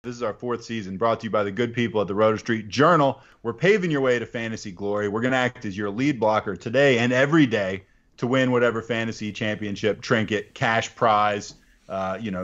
This is our fourth season, brought to you by the good people at the Roto Street Journal. We're paving your way to fantasy glory. We're going to act as your lead blocker today and every day to win whatever fantasy championship, trinket, cash prize,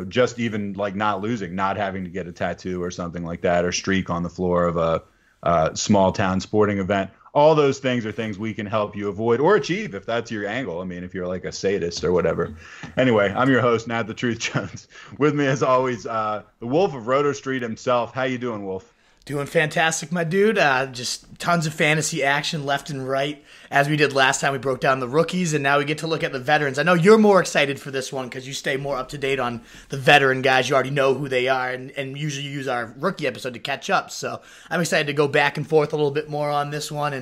just even like not losing, not having to get a tattoo or something like that, or streak on the floor of a small town sporting event. All those things are things we can help you avoid or achieve if that's your angle. I mean, if you're like a sadist or whatever. Anyway, I'm your host, Nat the Truth Jones. With me, as always, the Wolf of Roto Street himself. How you doing, Wolf? Doing fantastic, my dude. Just tons of fantasy action left and right, as we did last time. We broke down the rookies, and now we get to look at the veterans. I know you're more excited for this one because you stay more up to date on the veteran guys. You already know who they are, and usually use our rookie episode to catch up. So I'm excited to go back and forth a little bit more on this one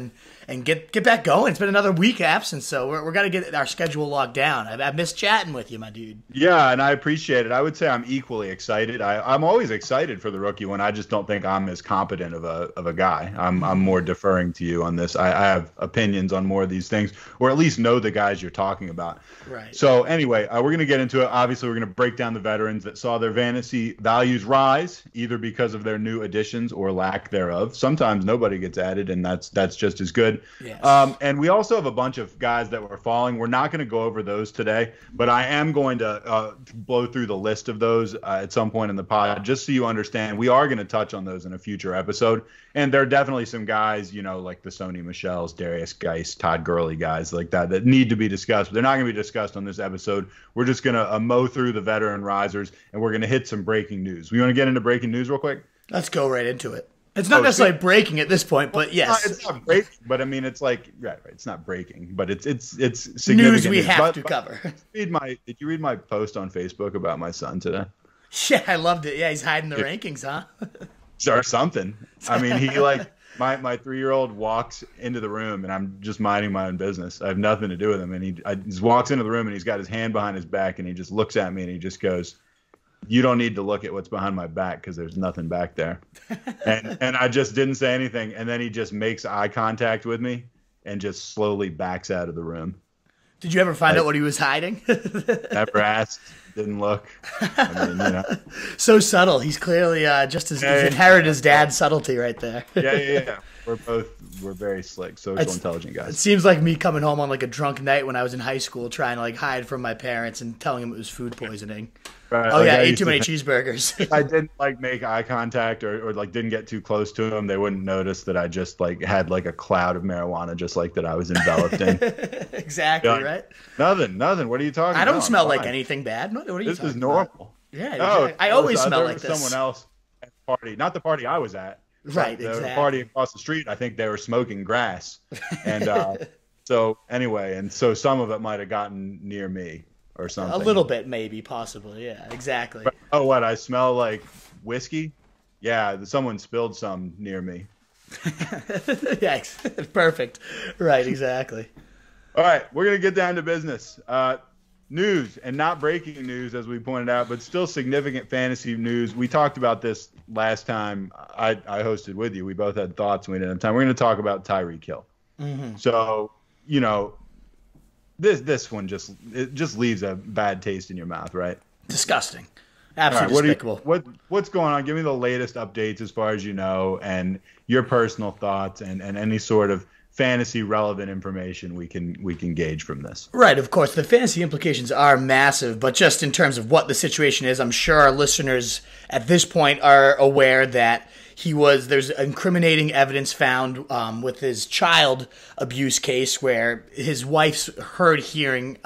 and get back going. It's been another week absence, so we're going to get our schedule locked down. I missed chatting with you, my dude. Yeah, and I appreciate it. I would say I'm equally excited. I'm always excited for the rookie one. I just don't think I'm as competent of a guy. I'm more deferring to you on this. I have opinions on more of these things, or at least know the guys you're talking about. Right. So anyway, we're going to get into it. Obviously, we're going to break down the veterans that saw their fantasy values rise, either because of their new additions or lack thereof. Sometimes nobody gets added, and that's just as good. Yes. And we also have a bunch of guys that were falling. We're not going to go over those today, but I am going to blow through the list of those at some point in the pod, just so you understand. We are going to touch on those in a future episode. And there are definitely some guys, like the Sony Michels, Darius Geis, Todd Gurley guys like that need to be discussed. But they're not going to be discussed on this episode. We're just going to mow through the veteran risers, and we're going to hit some breaking news. We want to get into breaking news real quick? Let's go right into it. It's not necessarily breaking at this point, but yes. It's not breaking, but I mean, it's like, right, it's not breaking, but it's significant. News we have to cover. Did you read my post on Facebook about my son today? Yeah, I loved it. Yeah, he's hiding the rankings, huh? Or something. I mean, he my 3-year-old walks into the room, and I'm just minding my own business. I have nothing to do with him, and he just walks into the room, and he's got his hand behind his back, and he just looks at me, and he just goes, "You don't need to look at what's behind my back because there's nothing back there." And I just didn't say anything. And then he just makes eye contact with me and just slowly backs out of the room. Did you ever find out what he was hiding? Never asked. Didn't look. I mean, So subtle. He's clearly just he's inherited his dad's subtlety right there. Yeah. We're very slick, social intelligent guys. It seems like me coming home on like a drunk night when I was in high school trying to like hide from my parents and telling them it was food poisoning. Right. Oh, I ate too many cheeseburgers. If I didn't make eye contact or didn't get too close to them, they wouldn't notice that I just had a cloud of marijuana just that I was enveloped in. Exactly, right? Nothing. What are you talking about? I don't smell like anything bad. What are you This talking is normal. about? Yeah, exactly. I always smell like this. Someone else at the party, not the party I was at. Right, the exactly. party across the street, I think they were smoking grass. And so some of it might have gotten near me. Or something. A little bit, maybe, possibly. Yeah, exactly. Oh, what? I smell like whiskey? Yeah, someone spilled some near me. Yeah, perfect. Right, exactly. All right, we're going to get down to business. News, and not breaking news, as we pointed out, but still significant fantasy news. We talked about this last time I hosted with you. We both had thoughts and we didn't have time. We're going to talk about Tyreek Hill. Mm-hmm. So, This one just leaves a bad taste in your mouth, right? Disgusting. Absolutely despicable. What's going on? Give me the latest updates as far as you know, and your personal thoughts and any sort of fantasy relevant information we can gauge from this. Right, of course. The fantasy implications are massive, but just in terms of what the situation is, I'm sure our listeners at this point are aware that there's incriminating evidence found with his child abuse case where his wife's hearing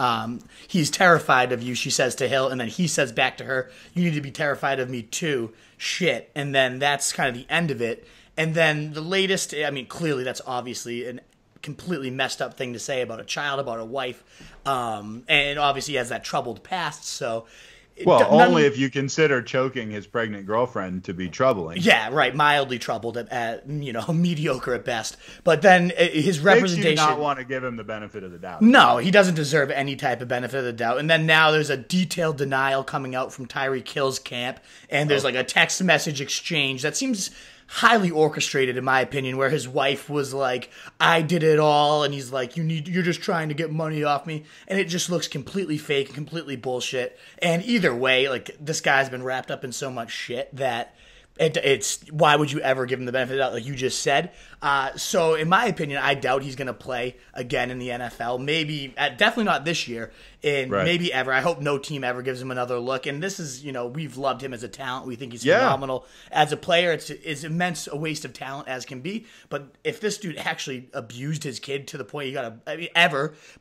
he's terrified of you, she says to Hill, and then he says back to her, "You need to be terrified of me too." Shit. And then that's kind of the end of it. And then the latest, I mean, clearly that's obviously a completely messed up thing to say about a child, about a wife. And obviously he has that troubled past, so... only if you consider choking his pregnant girlfriend to be troubling. Yeah, right. Mildly troubled at mediocre at best. But then his representation. Makes you not want to give him the benefit of the doubt. No, he doesn't deserve any type of benefit of the doubt. And then now there's a detailed denial coming out from Tyreek Hill's camp, and there's like a text message exchange that seems highly orchestrated, in my opinion, where his wife was like, "I did it all," and he's like, you're just trying to get money off me, and it just looks completely fake and completely bullshit. And either way, like, this guy's been wrapped up in so much shit that It's why would you ever give him the benefit of the doubt, like you just said? So in my opinion, I doubt he's going to play again in the NFL. Maybe, definitely not this year, and maybe ever. I hope no team ever gives him another look. And this is, we've loved him as a talent. We think he's phenomenal as a player. It's immense a waste of talent as can be. But if this dude actually abused his kid to the point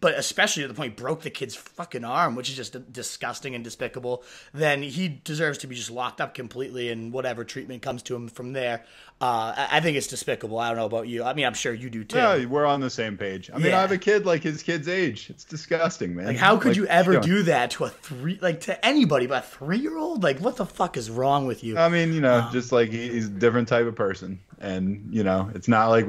but especially to the point he broke the kid's fucking arm, which is just disgusting and despicable, then he deserves to be just locked up completely and whatever treatment comes to him from there. I think it's despicable. I don't know about you. I mean, I'm sure you do too. Yeah, we're on the same page. I mean, I have a kid like his kid's age. It's disgusting, man. Like, how could you ever do that to to anybody but a 3-year-old? Like, what the fuck is wrong with you? I mean, just like he's a different type of person, and it's not like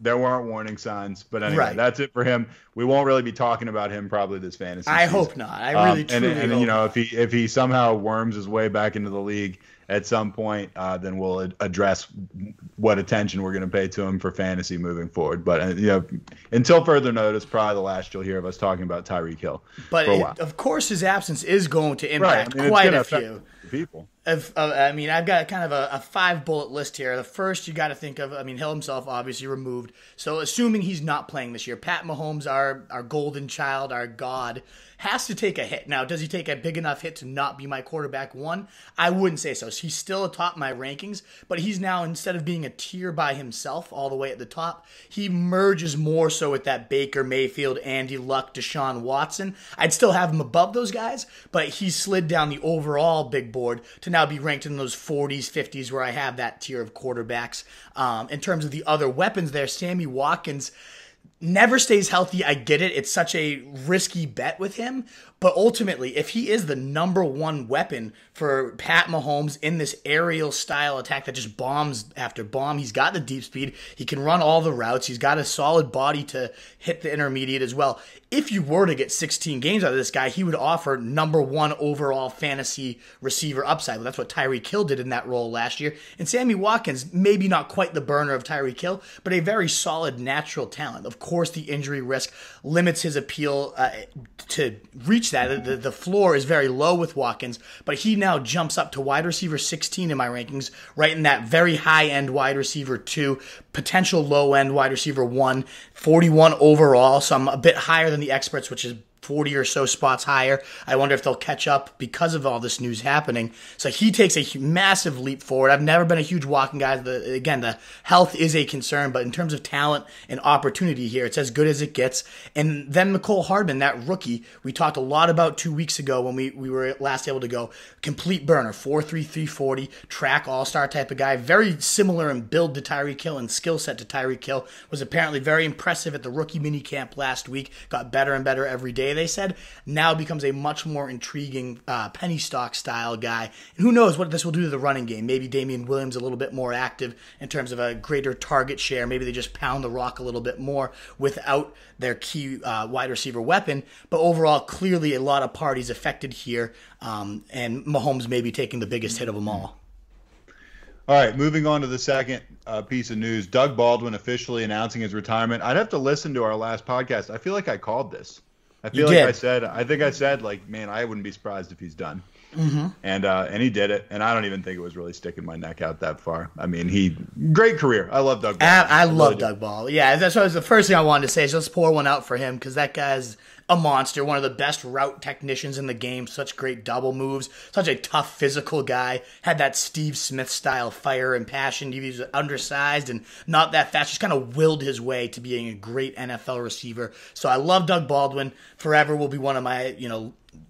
there weren't warning signs. But anyway, that's it for him. We won't really be talking about him probably this fantasy season. I hope not. I really truly hope. If he somehow worms his way back into the league at some point, then we'll address what attention we're going to pay to him for fantasy moving forward. But until further notice, probably the last you'll hear of us talking about Tyreek Hill. But of course, his absence is going to impact quite a few people. I've got kind of a 5-bullet list here. The first you got to think of, Hill himself obviously removed. So assuming he's not playing this year, Pat Mahomes, our golden child, our god, has to take a hit. Now, does he take a big enough hit to not be my quarterback one? I wouldn't say so. He's still atop my rankings, but he's now, instead of being a tier by himself all the way at the top, he merges more so with that Baker Mayfield, Andy Luck, Deshaun Watson. I'd still have him above those guys, but he slid down the overall big board to now be ranked in those 40s, 50s where I have that tier of quarterbacks. In terms of the other weapons there, Sammy Watkins never stays healthy. I get it. It's such a risky bet with him. But ultimately, if he is the number one weapon for Pat Mahomes in this aerial style attack that just bombs after bomb, he's got the deep speed. He can run all the routes. He's got a solid body to hit the intermediate as well. If you were to get 16 games out of this guy, he would offer number one overall fantasy receiver upside. Well, that's what Tyreek Hill did in that role last year. And Sammy Watkins, maybe not quite the burner of Tyreek Hill, but a very solid natural talent. Of course, the injury risk limits his appeal to reach that. The floor is very low with Watkins, but he now jumps up to wide receiver 16 in my rankings, right in that very high-end wide receiver 2, potential low-end wide receiver 1, 41 overall, so I'm a bit higher than the experts, which is 40 or so spots higher. I wonder if they'll catch up because of all this news happening. So he takes a massive leap forward. I've never been a huge Watkins guy. The health is a concern, but in terms of talent and opportunity here, it's as good as it gets. And then Mecole Hardman, that rookie, we talked a lot about 2 weeks ago when we were last able to go. Complete burner, 4.3, 340, track all-star type of guy. Very similar in build to Tyreek Hill and skill set to Tyreek Hill. Was apparently very impressive at the rookie minicamp last week. Got better and better every day, they said. Now becomes a much more intriguing penny stock style guy. And who knows what this will do to the running game. Maybe Damien Williams a little bit more active in terms of a greater target share. Maybe they just pound the rock a little bit more without their key wide receiver weapon. But overall, clearly a lot of parties affected here. And Mahomes may be taking the biggest hit of them all. All right, moving on to the second piece of news. Doug Baldwin officially announcing his retirement. I'd have to listen to our last podcast. I feel like I called this. I think I said, like, man, I wouldn't be surprised if he's done. Mm-hmm. And he did it. And I don't even think it was really sticking my neck out that far. I mean, great career. I love Doug Baldwin. I love Doug Baldwin. Yeah, that's what was the first thing I wanted to say. So let's pour one out for him because that guy's a monster, one of the best route technicians in the game, such great double moves, such a tough physical guy, had that Steve Smith style fire and passion. He was undersized and not that fast, just kind of willed his way to being a great NFL receiver. So I love Doug Baldwin. Forever will be one of my,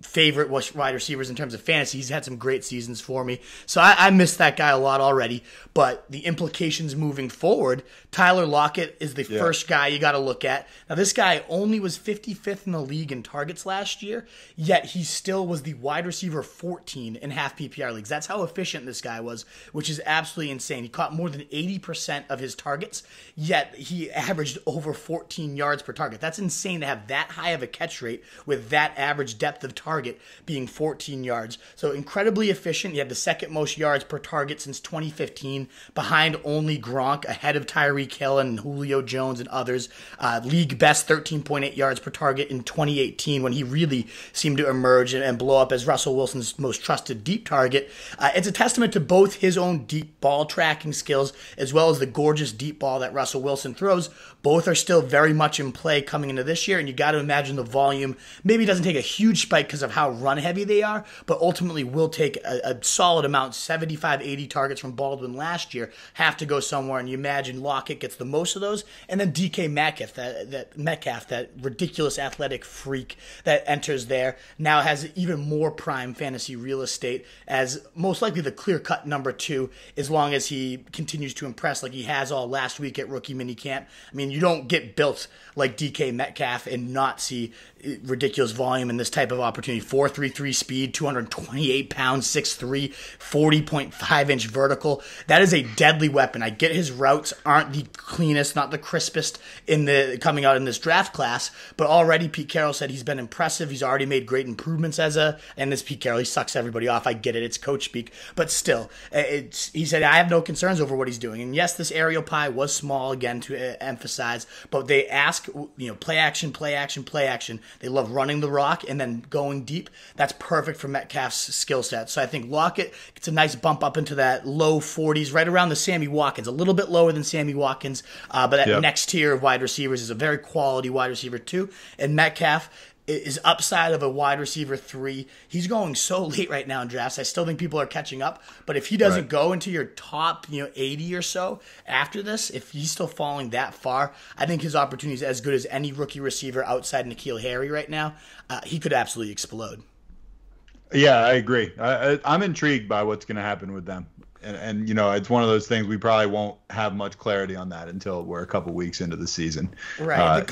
favorite wide receivers in terms of fantasy. He's had some great seasons for me. So I miss that guy a lot already. But the implications moving forward, Tyler Lockett is the first guy you got to look at. Now, this guy only was 55th in the league in targets last year, yet he still was the wide receiver 14 in half PPR leagues. That's how efficient this guy was, which is absolutely insane. He caught more than 80% of his targets, yet he averaged over 14 yards per target. That's insane to have that high of a catch rate with that average depth of of target being 14 yards. So incredibly efficient. He had the second most yards per target since 2015, behind only Gronk, ahead of Tyreek Hill and Julio Jones and others. League best 13.8 yards per target in 2018 when he really seemed to emerge and blow up as Russell Wilson's most trusted deep target. It's a testament to both his own deep ball tracking skills as well as the gorgeous deep ball that Russell Wilson throws. Both are still very much in play coming into this year, and you got to imagine the volume maybe doesn't take a huge spike because of how run heavy they are, but ultimately will take a solid amount. 75, 80 targets from Baldwin last year have to go somewhere, and you imagine Lockett gets the most of those, and then DK Metcalf, that ridiculous athletic freak that enters there, now has even more prime fantasy real estate as most likely the clear-cut number 2, as long as he continues to impress like he has all last week at rookie minicamp. I mean, you don't get built like DK Metcalf and not see ridiculous volume in this type of opportunity. 4.33 speed, 228 pounds, 6'3", 40.5-inch vertical. That is a deadly weapon. I get his routes aren't the cleanest, not the crispest coming out in this draft class, but already Pete Carroll said he's been impressive. He's already made great improvements and this Pete Carroll, he sucks everybody off. I get it. It's coach speak, but still, he said, I have no concerns over what he's doing. And yes, this aerial pie was small, again, to emphasize, but they ask, play action, play action, play action. They love running the rock and then going deep. That's perfect for Metcalf's skill set. So I think Lockett gets a nice bump up into that low 40s, right around the Sammy Watkins, a little bit lower than Sammy Watkins, but that next tier of wide receivers is a very quality wide receiver too. And Metcalf is upside of a wide receiver 3. He's going so late right now in drafts. I still think people are catching up. But if he doesn't go into your top 80 or so after this, if he's still falling that far, I think his opportunity is as good as any rookie receiver outside N'Keal Harry right now. He could absolutely explode. Yeah, I agree. I'm intrigued by what's going to happen with them. And it's one of those things we probably won't have much clarity on that until we're a couple weeks into the season. Right.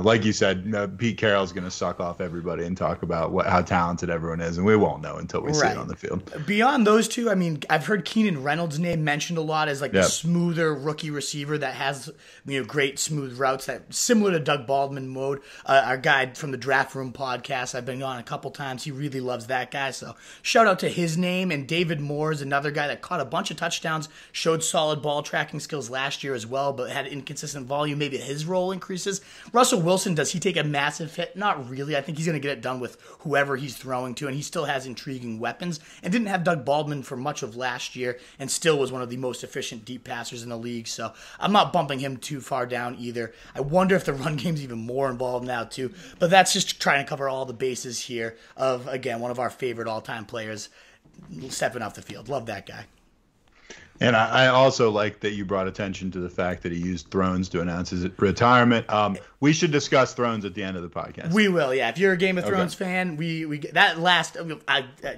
Like you said, Pete Carroll's going to suck off everybody and talk about how talented everyone is, and we won't know until we see it on the field. Beyond those two, I mean, I've heard Keenan Reynolds' name mentioned a lot as the smoother rookie receiver that has great smooth routes that similar to Doug Baldwin mode. Our guy from the Draft Room podcast, I've been on a couple times. He really loves that guy, so shout out to his name. And David Moore's another guy that caught a bunch of touchdowns, showed solid ball tracking skills last year as well, but had inconsistent volume. Maybe his role increases. Russell Wilson, does he take a massive hit? Not really. I think he's going to get it done with whoever he's throwing to, and he still has intriguing weapons and didn't have Doug Baldwin for much of last year and still was one of the most efficient deep passers in the league, so I'm not bumping him too far down either. I wonder if the run game's even more involved now too, but that's just trying to cover all the bases here of, again, one of our favorite all-time players stepping off the field. Love that guy. And I also like that you brought attention to the fact that he used Thrones to announce his retirement. We should discuss Thrones at the end of the podcast. We will, yeah. If you're a Game of Thrones fan, we that last.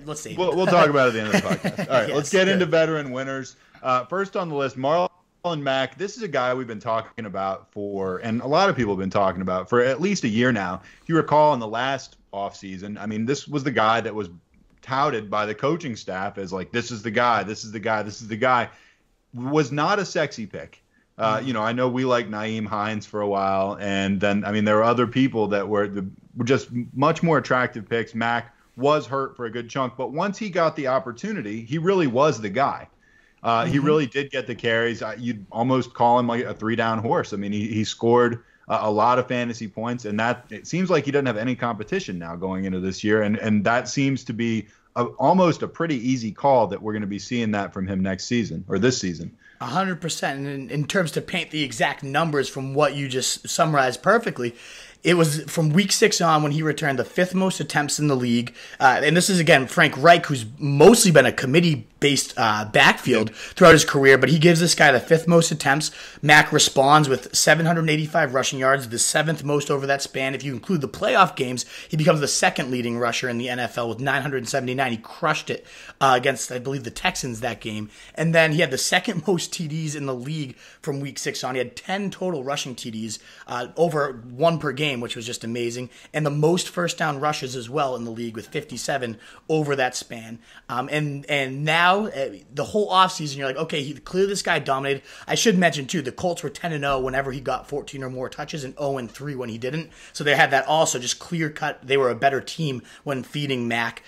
Let's see. We'll talk about it at the end of the podcast. All right, yes, let's get into veteran winners. First on the list, Marlon Mack. This is a guy we've been talking about and a lot of people have been talking about for at least a year now. If you recall, in the last offseason, I mean, this was the guy that was touted by the coaching staff as this is the guy, was not a sexy pick. I know we like Nyheim Hines for a while, and then, I mean, there were other people that were just much more attractive picks. Mack was hurt for a good chunk, but once he got the opportunity, he really was the guy. He really did get the carries. You'd almost call him like a 3-down horse. I mean, he scored a lot of fantasy points, and that it seems like he doesn't have any competition now going into this year, and that seems to be almost a pretty easy call that we're going to be seeing that from him next season or this season. 100%. And in terms to paint the exact numbers from what you just summarized perfectly, it was from week 6 on when he returned the 5th most attempts in the league. And this is, again, Frank Reich, who's mostly been a committee-based backfield throughout his career, but he gives this guy the 5th most attempts. Mack responds with 785 rushing yards, the 7th most over that span. If you include the playoff games, he becomes the 2nd leading rusher in the NFL with 979. He crushed it against, I believe, the Texans that game. And then he had the 2nd most TDs in the league from week 6 on. He had 10 total rushing TDs, over 1 per game, which was just amazing, and the most first down rushes as well in the league with 57 over that span. And now now, the whole offseason, you're like, okay, clearly this guy dominated. I should mention, too, the Colts were 10-0 whenever he got 14 or more touches and 0-3 when he didn't. So they had that also just clear-cut. They were a better team when feeding Mack.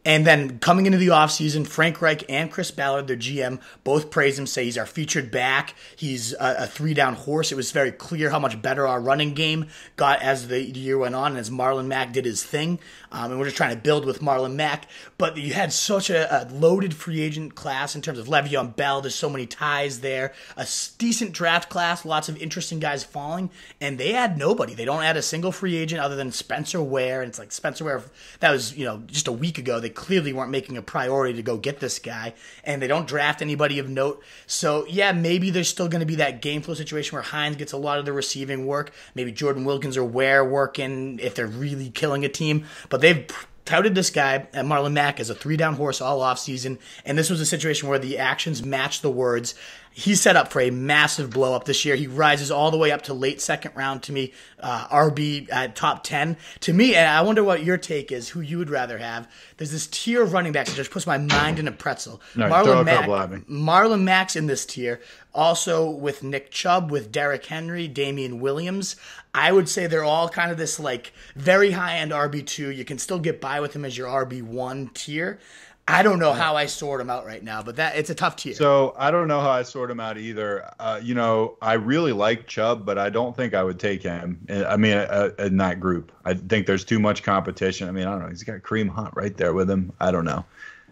And then coming into the offseason, Frank Reich and Chris Ballard, their GM, both praise him, say he's our featured back. He's a three-down horse. It was very clear how much better our running game got as the year went on and as Marlon Mack did his thing. And we're just trying to build with Marlon Mack. But you had such a loaded free agent class in terms of Le'Veon Bell. There's so many ties there. A decent draft class, lots of interesting guys falling. And they add nobody. They don't add a single free agent other than Spencer Ware. And it's like Spencer Ware, that was, just a week ago. They clearly weren't making a priority to go get this guy, and they don't draft anybody of note. So, yeah, maybe there's still going to be that game flow situation where Hines gets a lot of the receiving work. Maybe Jordan Wilkins or Ware working if they're really killing a team. But they've touted this guy, Marlon Mack, as a three-down horse all offseason, and this was a situation where the actions matched the words. He's set up for a massive blow-up this year. He rises all the way up to late second round to me, RB at top 10. To me, and I wonder what your take is, who you would rather have. There's this tier of running backs that just puts my mind in a pretzel. No, Marlon Mack's in this tier. Also with Nick Chubb, with Derrick Henry, Damien Williams. I would say they're all kind of this like very high-end RB2. You can still get by with him as your RB1 tier. I don't know how I sort them out right now, but it's a tough tier. So I don't know how I sort them out either. I really like Chubb, but I don't think I would take him. I mean, in that group, I think there's too much competition. I mean, I don't know. He's got Kareem Hunt right there with him. I don't know.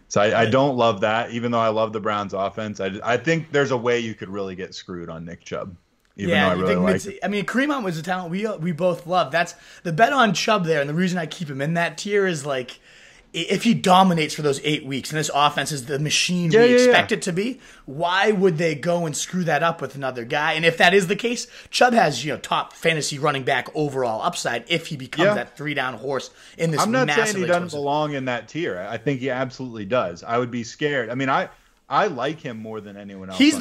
So I don't love that, even though I love the Browns offense. I think there's a way you could really get screwed on Nick Chubb. Even though I really like it. I mean, Kareem Hunt was a talent we both love. That's the bet on Chubb there, and the reason I keep him in that tier is like, if he dominates for those 8 weeks and this offense is the machine we expect it to be, why would they go and screw that up with another guy? And if that is the case, Chubb has top fantasy running back overall upside if he becomes that three-down horse in this. I'm not saying he doesn't belong in that tier. I think he absolutely does. I would be scared. I mean, I like him more than anyone else. He's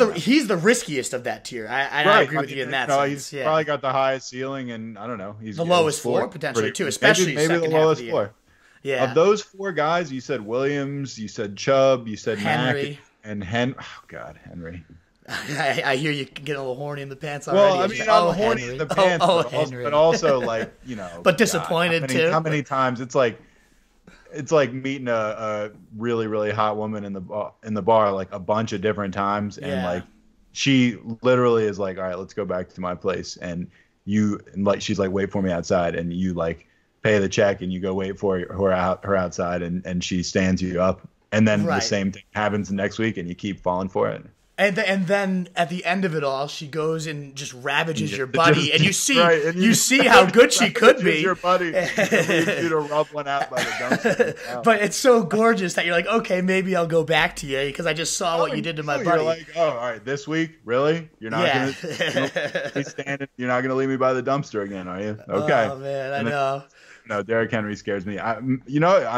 the riskiest of that tier. I agree with you in that sense. He's probably got the highest ceiling, and I don't know. He's the lowest floor potentially too, especially maybe the lowest floor. Yeah. Of those four guys, you said Williams, you said Chubb, you said Henry. Mack, and Henry. Oh, God, Henry. I hear you getting a little horny in the pants already. Well, I mean, I'm horny in the pants, but also like, But disappointed too. How many times it's like meeting a really, really hot woman in the bar like a bunch of different times, and like she literally is like, all right, let's go back to my place, and she's like, wait for me outside, and you like pay the check and you go wait for her outside, and she stands you up, and then the same thing happens the next week and you keep falling for it. And then at the end of it all, she goes and just ravages your buddy, and you see how good she could be. Your buddy, you to rub one out by the dumpster. Wow. But it's so gorgeous that you're like, okay, maybe I'll go back to you because I just saw what you did to my buddy. You're like, all right, this week, really? You're not gonna be standing. You're not gonna leave me by the dumpster again, are you? Okay. Oh man, I know. No, Derrick Henry scares me. I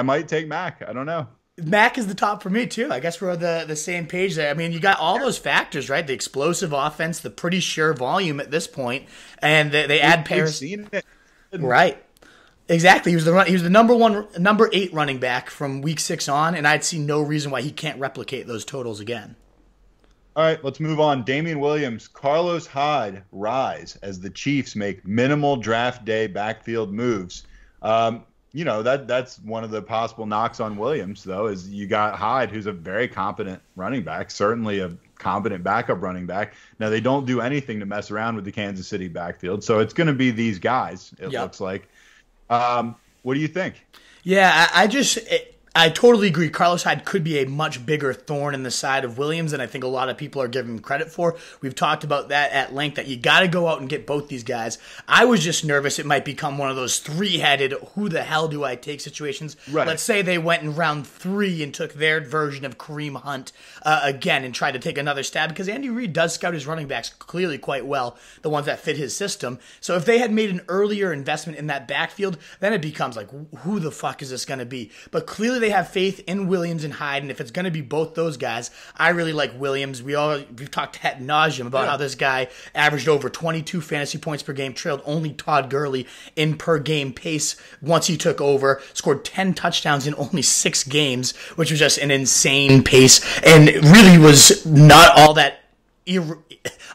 might take Mack. I don't know. Mack is the top for me, too. I guess we're on the same page there. I mean, you got all those factors, right? The explosive offense, the pretty sure volume at this point, and they add Paris. Seen it. Right. Exactly. He was the number 8 running back from week 6 on, and I'd see no reason why he can't replicate those totals again. All right, let's move on. Damien Williams, Carlos Hyde rise as the Chiefs make minimal draft day backfield moves. That's one of the possible knocks on Williams, though, is you got Hyde, who's a very competent running back, certainly a competent backup running back. Now, they don't do anything to mess around with the Kansas City backfield, so it's going to be these guys, it looks like. What do you think? Yeah, I totally agree. Carlos Hyde could be a much bigger thorn in the side of Williams than I think a lot of people are giving him credit for. We've talked about that at length, that you got to go out and get both these guys. I was just nervous it might become one of those three-headed, who the hell do I take situations. Right. Let's say they went in round 3 and took their version of Kareem Hunt again and tried to take another stab, because Andy Reid does scout his running backs clearly quite well, the ones that fit his system. So if they had made an earlier investment in that backfield, then it becomes like, who the fuck is this going to be? But clearly they have faith in Williams and Hyde, and if it's going to be both those guys, I really like Williams. We've talked ad nauseum about how this guy averaged over 22 fantasy points per game, trailed only Todd Gurley in per game pace once he took over, scored 10 touchdowns in only 6 games, which was just an insane pace, and really was not all that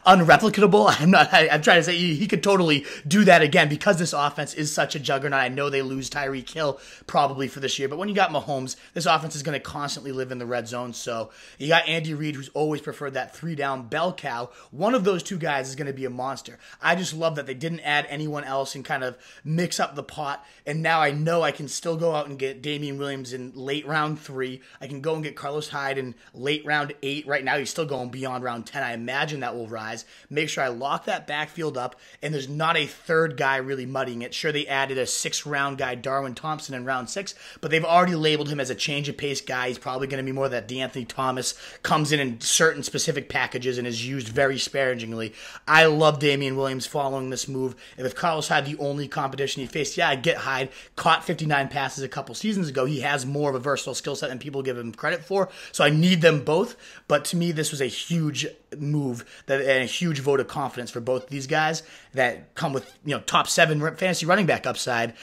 unreplicable. I'm trying to say he could totally do that again because this offense is such a juggernaut. I know they lose Tyreek Hill probably for this year, but when you got Mahomes, this offense is going to constantly live in the red zone. So you got Andy Reid, who's always preferred that 3-down bell cow. One of those two guys is going to be a monster. I just love that they didn't add anyone else and kind of mix up the pot. And now I know I can still go out and get Damien Williams in late round 3. I can go and get Carlos Hyde in late round 8. Right now he's still going beyond round 10. I imagine that will rise. Make sure I lock that backfield up, and there's not a third guy really muddying it. Sure, they added a 6th-round guy, Darwin Thompson, in round 6, but they've already labeled him as a change-of-pace guy. He's probably going to be more that DeAnthony Thomas, comes in certain specific packages and is used very sparingly. I love Damien Williams following this move. If Carlos Hyde the only competition he faced, yeah, I get Hyde. Caught 59 passes a couple seasons ago. He has more of a versatile skill set than people give him credit for, so I need them both. But to me, this was a huge move and a huge vote of confidence for both these guys that come with top 7 fantasy running back upside,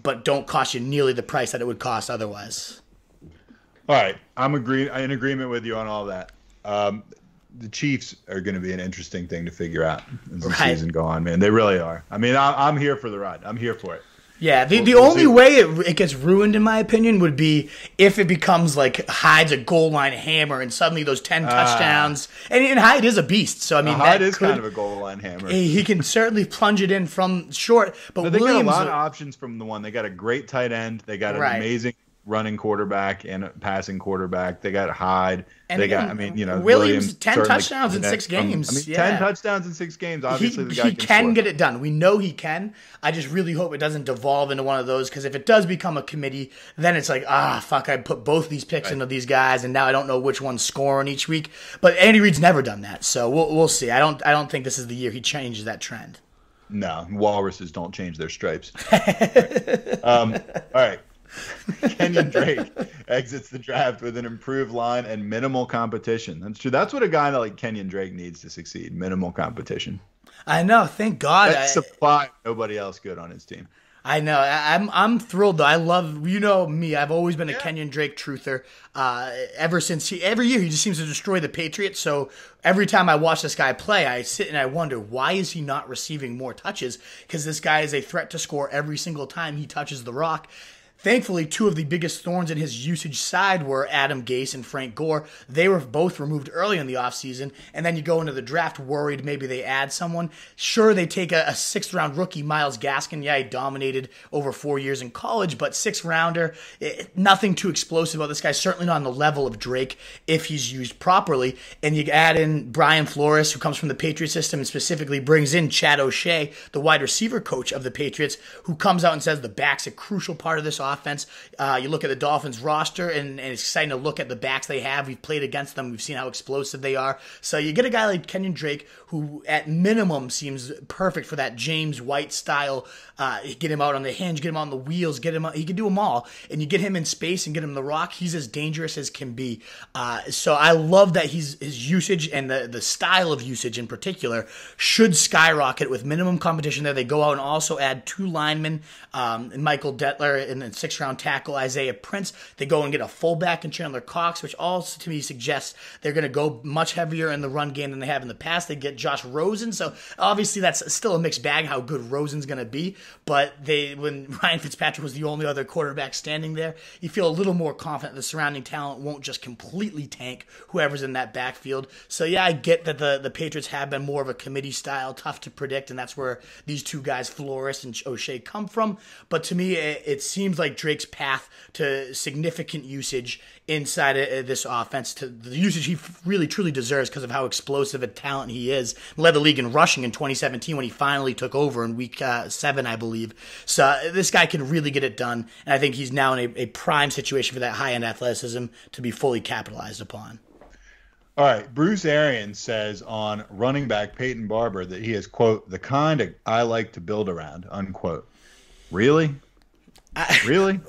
but don't cost you nearly the price that it would cost otherwise. All right, I'm in agreement with you on all that. The Chiefs are going to be an interesting thing to figure out as the season go on, man. They really are. I mean, I'm here for the ride. I'm here for it. Yeah, the only way it gets ruined, in my opinion, would be if it becomes like Hyde's a goal line hammer and suddenly those 10 touchdowns. And Hyde is a beast, so I mean, Hyde is kind of a goal line hammer. He can certainly plunge it in from short. But they Williams, got a lot of options from the one. They got a great tight end. They got an amazing running quarterback and a passing quarterback. They got Hyde. And they got, Williams 10 touchdowns in 6 games. 10 touchdowns in 6 games. Obviously, the guy can get it done. We know he can. I just really hope it doesn't devolve into one of those, because if it does become a committee, then it's like, fuck, I put both these picks into these guys, and now I don't know which one's scoring each week. But Andy Reid's never done that, so we'll see. I don't think this is the year he changes that trend. No, walruses don't change their stripes. All right. Kenyan Drake exits the draft with an improved line and minimal competition. That's true. That's what a guy like Kenyan Drake needs to succeed. Minimal competition. I know. Thank God. That's supply. Nobody else good on his team. I know. I'm thrilled though. I love, me. I've always been a Kenyan Drake truther. Ever since every year he just seems to destroy the Patriots. So every time I watch this guy play, I sit and I wonder, why is he not receiving more touches? Because this guy is a threat to score every single time he touches the rock. Thankfully, 2 of the biggest thorns in his usage side were Adam Gase and Frank Gore. They were both removed early in the offseason, and then you go into the draft worried maybe they add someone. Sure, they take a 6th-round rookie, Myles Gaskin. Yeah, he dominated over 4 years in college, but 6th-rounder, nothing too explosive about this guy. Certainly not on the level of Drake if he's used properly. And you add in Brian Flores, who comes from the Patriot system and specifically brings in Chad O'Shea, the wide receiver coach of the Patriots, who comes out and says the back's a crucial part of this offense. You look at the Dolphins roster, and it's exciting to look at the backs they have. We've played against them. We've seen how explosive they are. So you get a guy like Kenyan Drake, who at minimum seems perfect for that James White style. Get him out on the hinge, get him on the wheels, get him. He can do them all. And you get him in space and get him the rock. He's as dangerous as can be. So I love that his usage and the style of usage in particular should skyrocket with minimum competition there. They go out and also add 2 linemen, Michael Detler and then 6th-round tackle Isaiah Prince. They go and get a fullback in Chandler Cox, which also to me suggests they're going to go much heavier in the run game than they have in the past. They get Josh Rosen, so obviously that's still a mixed bag how good Rosen's going to be, but when Ryan Fitzpatrick was the only other quarterback standing there, you feel a little more confident the surrounding talent won't just completely tank whoever's in that backfield. So yeah, I get that the Patriots have been more of a committee style, tough to predict, and that's where these 2 guys, Flores and O'Shea, come from. But to me, it seems like Drake's path to significant usage inside of this offense, to the usage he really truly deserves because of how explosive a talent he is. Led the league in rushing in 2017 when he finally took over in week 7, I believe. So this guy can really get it done, and I think he's now in a prime situation for that high-end athleticism to be fully capitalized upon. All right, Bruce Arians says on running back Peyton Barber that he is, quote, the kind I like to build around, unquote. Really? Really?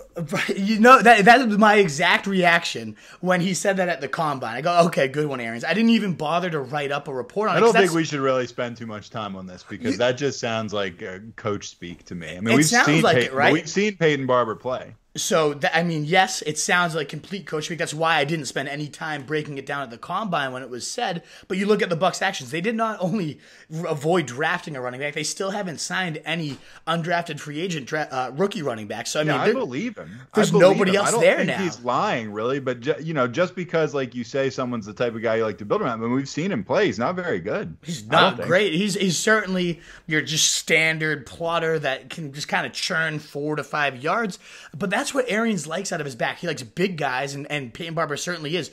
You know, that was my exact reaction when he said that at the combine. I go, okay, good one, Arians. I didn't even bother to write up a report on it. I don't think we should really spend too much time on this because that just sounds like coach speak to me. I mean, we've seen Peyton Barber play. So, I mean, yes, it sounds like complete coach speak. That's why I didn't spend any time breaking it down at the combine when it was said. But you look at the Bucs' actions. They did not only avoid drafting a running back, they still haven't signed any undrafted free agent rookie running back. So, I mean, I believe him. There's nobody else there now. I don't think he's lying, really. But, just because, like you say, someone's the type of guy you like to build around. I mean, we've seen him play. He's not very good. He's not great. He's certainly your just standard plotter that can just kind of churn 4 to 5 yards. But that's what Arians likes out of his back. He likes big guys, and Peyton Barber certainly is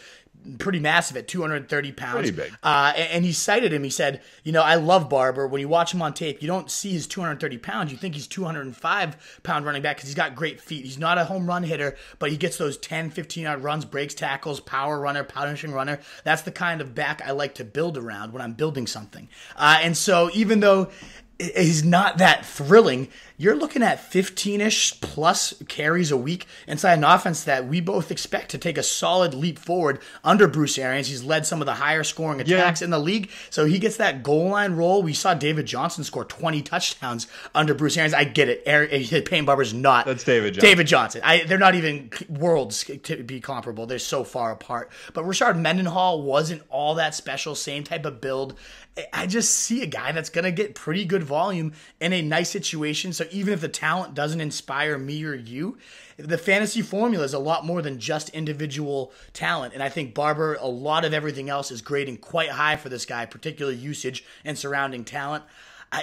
pretty massive at 230 pounds. Pretty big. And he cited him. He said, I love Barber. When you watch him on tape, you don't see his 230 pounds. You think he's 205-pound running back because he's got great feet. He's not a home run hitter, but he gets those 10, 15-yard runs, breaks tackles, power runner, punishing runner. That's the kind of back I like to build around when I'm building something. And so even though he's not that thrilling, you're looking at 15-ish plus carries a week inside an offense that we both expect to take a solid leap forward under Bruce Arians. He's led some of the higher scoring attacks in the league, so he gets that goal line role. We saw David Johnson score 20 touchdowns under Bruce Arians. I get it. Peyton Barber's not. That's David Johnson. David Johnson. They're not even worlds to be comparable. They're so far apart. But Rashard Mendenhall wasn't all that special. Same type of build. I just see a guy that's going to get pretty good volume in a nice situation. So even if the talent doesn't inspire me or you, the fantasy formula is a lot more than just individual talent. And I think Barber, a lot of everything else is grading quite high for this guy, particularly usage and surrounding talent.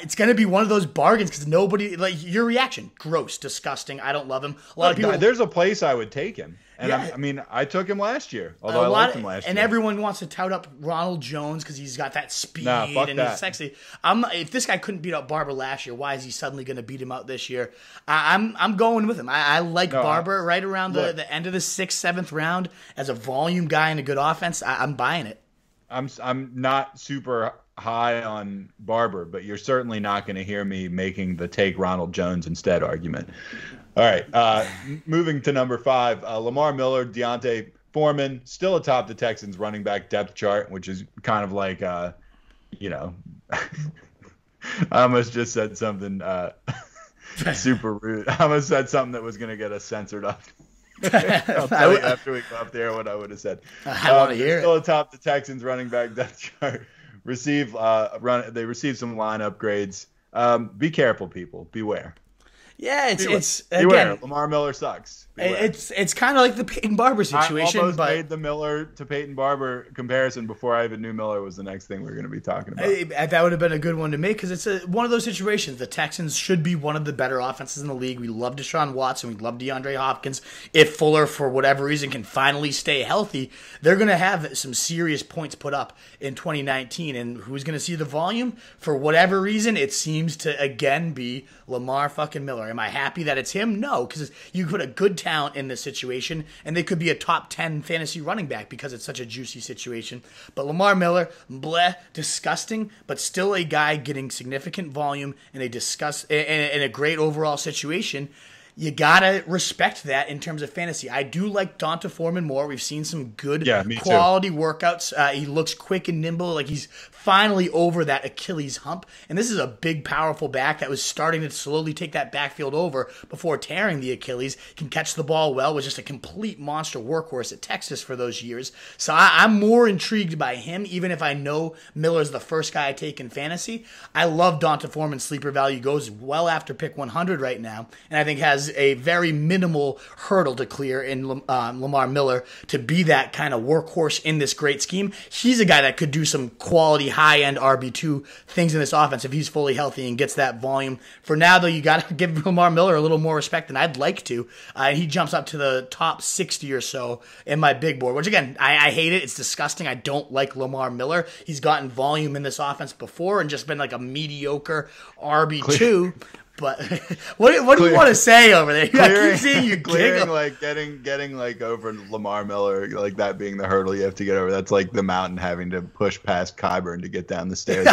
It's going to be one of those bargains because nobody, like your reaction, gross, disgusting. I don't love him. A lot of people. There's a place I would take him. And I took him last year, although I liked him last year. And everyone wants to tout up Ronald Jones because he's got that speed and he's sexy. If this guy couldn't beat up Barber last year, why is he suddenly going to beat him out this year? I'm going with him. I like Barber right around the end of the 6th, 7th round as a volume guy and a good offense. I'm buying it. I'm not super high on Barber, but you're certainly not going to hear me making the take Ronald Jones instead argument. All right, moving to number 5, Lamar Miller, Deontay Foreman, still atop the Texans running back depth chart, which is kind of like, I almost just said something super rude. I almost said something that was going to get us censored off. I'll tell you after we go up there what I would have said. I want to hear it. Still atop the Texans running back depth chart. They received some line upgrades. Be careful, people. Beware. Yeah, it's again, Lamar Miller sucks. Beware. It's kind of like the Peyton Barber situation. I almost made the Miller to Peyton Barber comparison before I even knew Miller was the next thing we were going to be talking about. That would have been a good one to make because it's one of those situations. The Texans should be one of the better offenses in the league. We love Deshaun Watson. We love DeAndre Hopkins. If Fuller, for whatever reason, can finally stay healthy, they're going to have some serious points put up in 2019. And who's going to see the volume? For whatever reason, it seems to, again, be Lamar fucking Miller. Am I happy that it's him? No, because you put a good talent in this situation, and they could be a top 10 fantasy running back because it's such a juicy situation. But Lamar Miller, bleh, disgusting, but still a guy getting significant volume in a great overall situation. You gotta respect that in terms of fantasy. I do like Donta Foreman more. We've seen some good quality workouts. He looks quick and nimble, like he's finally over that Achilles hump. And this is a big, powerful back that was starting to slowly take that backfield over before tearing the Achilles. Can catch the ball well. Was just a complete monster workhorse at Texas for those years. So I'm more intrigued by him, even if I know Miller's the first guy I take in fantasy. I love Donta Foreman's sleeper value. Goes well after pick 100 right now, and I think has a very minimal hurdle to clear in Lamar Miller to be that kind of workhorse in this great scheme. He's a guy that could do some quality high-end RB2 things in this offense if he's fully healthy and gets that volume. For now, though, you got to give Lamar Miller a little more respect than I'd like to. He jumps up to the top 60 or so in my big board, which, again, I hate it. It's disgusting. I don't like Lamar Miller. He's gotten volume in this offense before and just been like a mediocre RB2. But what do you want to say over there? I keep seeing you clearing, like getting like over Lamar Miller, like that being the hurdle you have to get over. That's like the mountain having to push past Kyburn to get down the stairs.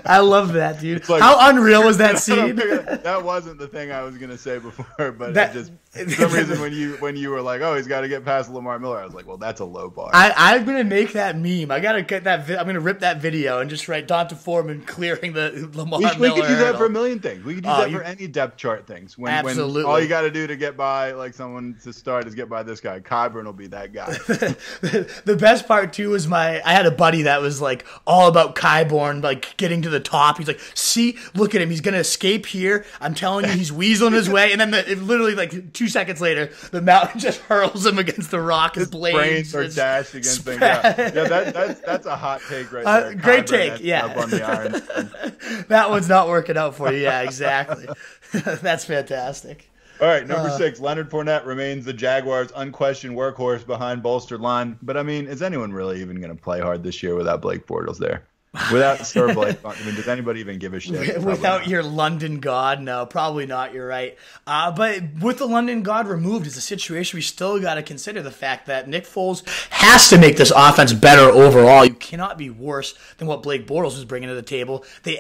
I love that, dude. Like, how unreal was that scene? That wasn't the thing I was gonna say before, but for some reason when you were like, oh, he's got to get past Lamar Miller, I was like, well, that's a low bar. I'm gonna make that meme. I gotta get that. I'm gonna rip that video and just write Devonta Freeman clearing the Lamar Miller. We could do that hurdle. for a million things. We could do that for any depth chart things. Absolutely. When all you got to do to get by like someone to start is get by this guy. Kyburn will be that guy. The best part too was I had a buddy that was like all about Kyborn, like getting to the top. He's like, see, look at him. He's gonna escape here. I'm telling you, he's weaseling his way. And then literally like 2 seconds later, the mountain just hurls him against the rock. His brains are dashed against things. Yeah, that's a hot take right there. Great take. Yeah. Up on the iron. That one's not working out for you. Yeah, exactly. That's fantastic. All right, number 6, Leonard Fournette remains the Jaguars' unquestioned workhorse behind bolstered line. But, I mean, is anyone really even going to play hard this year without Blake Bortles there? Without Sir Blake, I mean, does anybody even give a shit? Without your London God? No, probably not. You're right. But with the London God removed, is a situation we still got to consider the fact that Nick Foles has to make this offense better overall. You cannot be worse than what Blake Bortles was bringing to the table. They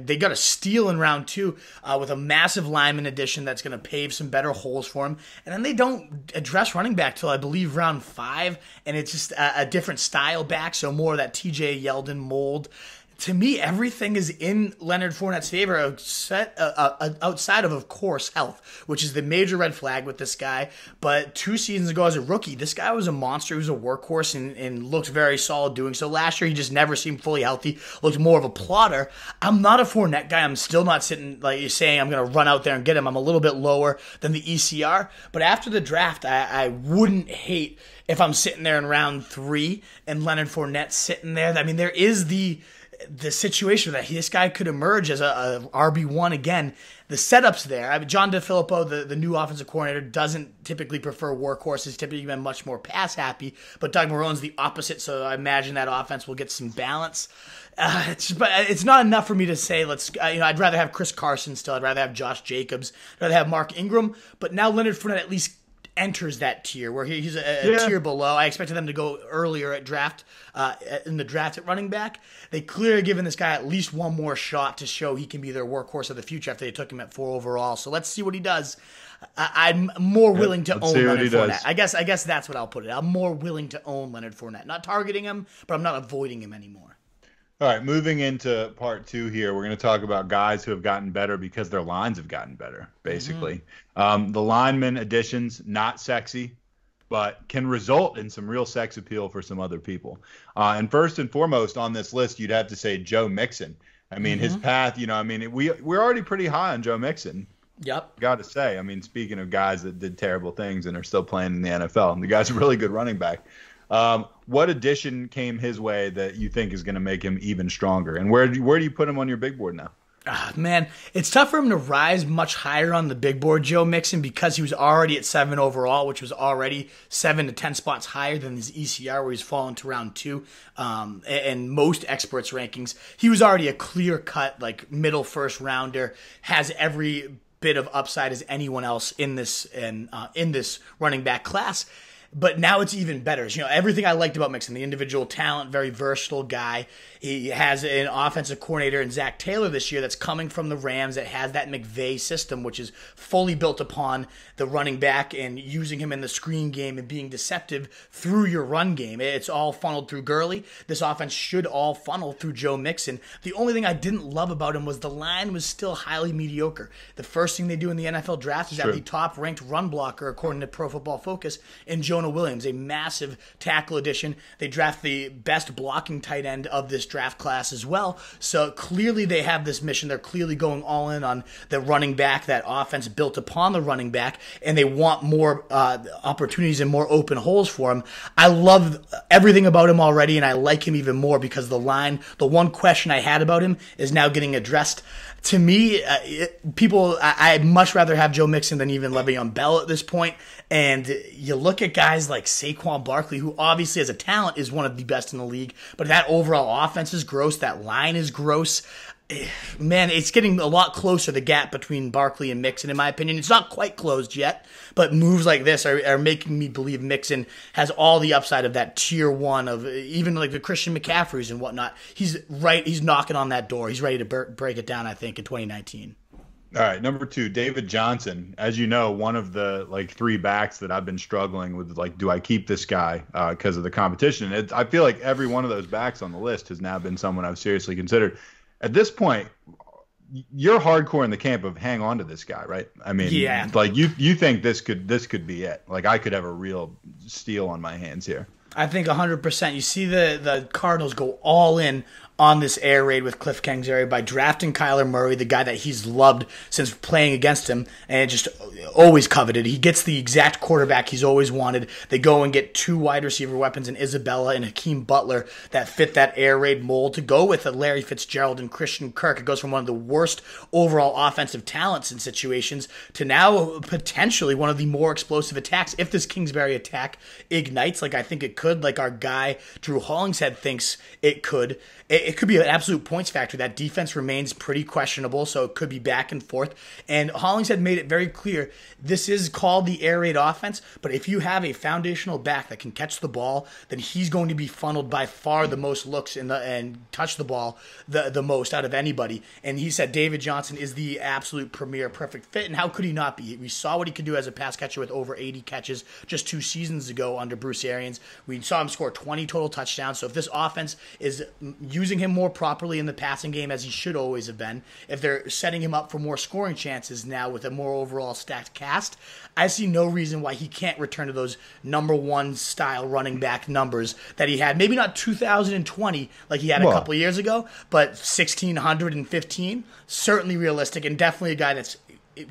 they got a steal in round 2 with a massive lineman addition that's going to pave some better holes for him. And then they don't address running back till I believe round 5, and it's just a different style back, so more of that TJ Yeldon mold. To me, everything is in Leonard Fournette's favor, outside of course, health, which is the major red flag with this guy. But 2 seasons ago as a rookie, this guy was a monster. He was a workhorse and looked very solid doing so. Last year, he just never seemed fully healthy, looked more of a plotter. I'm not a Fournette guy. I'm still not sitting, like you're saying, I'm going to run out there and get him. I'm a little bit lower than the ECR. But after the draft, I wouldn't hate if I'm sitting there in round 3 and Leonard Fournette sitting there. I mean, there is the situation that this guy could emerge as a RB1 again. The setup's there. I mean, John DeFilippo, the new offensive coordinator, doesn't typically prefer workhorses. Typically been much more pass happy. But Doug Marrone's the opposite, so I imagine that offense will get some balance. But it's not enough for me to say I'd rather have Chris Carson still. I'd rather have Josh Jacobs. I'd rather have Mark Ingram. But now Leonard Fournette at least enters that tier where he's a tier below. I expected them to go earlier in the draft at running back. They clearly given this guy at least one more shot to show he can be their workhorse of the future after they took him at 4 overall. So let's see what he does. I'm more willing to own Leonard Fournette. I guess that's what I'll put it. I'm more willing to own Leonard Fournette. Not targeting him, but I'm not avoiding him anymore. All right, moving into part 2 here, we're going to talk about guys who have gotten better because their lines have gotten better, basically. The lineman additions, not sexy, but can result in some real sex appeal for some other people. And first and foremost on this list, you'd have to say Joe Mixon. I mean, his path, we're already pretty high on Joe Mixon. Yep. Got to say, I mean, speaking of guys that did terrible things and are still playing in the NFL, the guy's a really good running back. What addition came his way that you think is going to make him even stronger? And where do you put him on your big board now? Man, it's tough for him to rise much higher on the big board, Joe Mixon, because he was already at 7 overall, which was already 7 to 10 spots higher than his ECR, where he's fallen to round 2. And most experts' rankings, he was already a clear-cut, like middle first rounder, has every bit of upside as anyone else in this running back class. But now it's even better. Everything I liked about Mixon, the individual talent, very versatile guy. He has an offensive coordinator in Zach Taylor this year that's coming from the Rams that has that McVay system, which is fully built upon the running back and using him in the screen game and being deceptive through your run game. It's all funneled through Gurley. This offense should all funnel through Joe Mixon. The only thing I didn't love about him was the line was still highly mediocre. The first thing they do in the NFL draft is have the top-ranked run blocker, according to Pro Football Focus, in Jonah Williams, a massive tackle addition. They draft the best blocking tight end of this draft class as well. So clearly they have this mission. They're clearly going all in on the running back, that offense built upon the running back, and they want more opportunities and more open holes for him. I love everything about him already, and I like him even more because the one question I had about him is now getting addressed. To me, I'd much rather have Joe Mixon than even Le'Veon Bell at this point. And you look at guys like Saquon Barkley, who obviously as a talent is one of the best in the league, but that overall offense is gross. That line is gross. Man, it's getting a lot closer, the gap between Barkley and Mixon, in my opinion. It's not quite closed yet, but moves like this are making me believe Mixon has all the upside of that tier 1 of even like the Christian McCaffreys and whatnot. He's knocking on that door. He's ready to break it down, I think, in 2019. All right, number 2, David Johnson. As you know, one of the 3 backs that I've been struggling with, do I keep this guy because of the competition? I feel like every one of those backs on the list has now been someone I've seriously considered. At this point, you're hardcore in the camp of hang on to this guy, right? I mean, yeah. You think this could be it. I could have a real steal on my hands here. I think 100%. You see the Cardinals go all in on this air raid with Cliff Kingsbury by drafting Kyler Murray, the guy that he's loved since playing against him and just always coveted. He gets the exact quarterback he's always wanted. They go and get 2 wide receiver weapons in Isabella and Hakeem Butler that fit that air raid mold to go with Larry Fitzgerald and Christian Kirk. It goes from one of the worst overall offensive talents in situations to now potentially one of the more explosive attacks. If this Kingsbury attack ignites like I think it could, like our guy Drew Hollingshead thinks it could, it could be an absolute points factory. That defense remains pretty questionable, so it could be back and forth. And Hollingshead made it very clear this is called the air raid offense, but if you have a foundational back that can catch the ball, then he's going to be funneled by far the most looks and touch the ball the most out of anybody. And he said David Johnson is the absolute premier perfect fit, and how could he not be? We saw what he could do as a pass catcher with over 80 catches just 2 seasons ago under Bruce Arians. We saw him score 20 total touchdowns. So if this offense is using him more properly in the passing game as he should always have been, if they're setting him up for more scoring chances now with a more overall stacked cast, I see no reason why he can't return to those number 1 style running back numbers that he had. Maybe not 2020 like he had a couple years ago, but 1,615, certainly realistic, and definitely a guy that's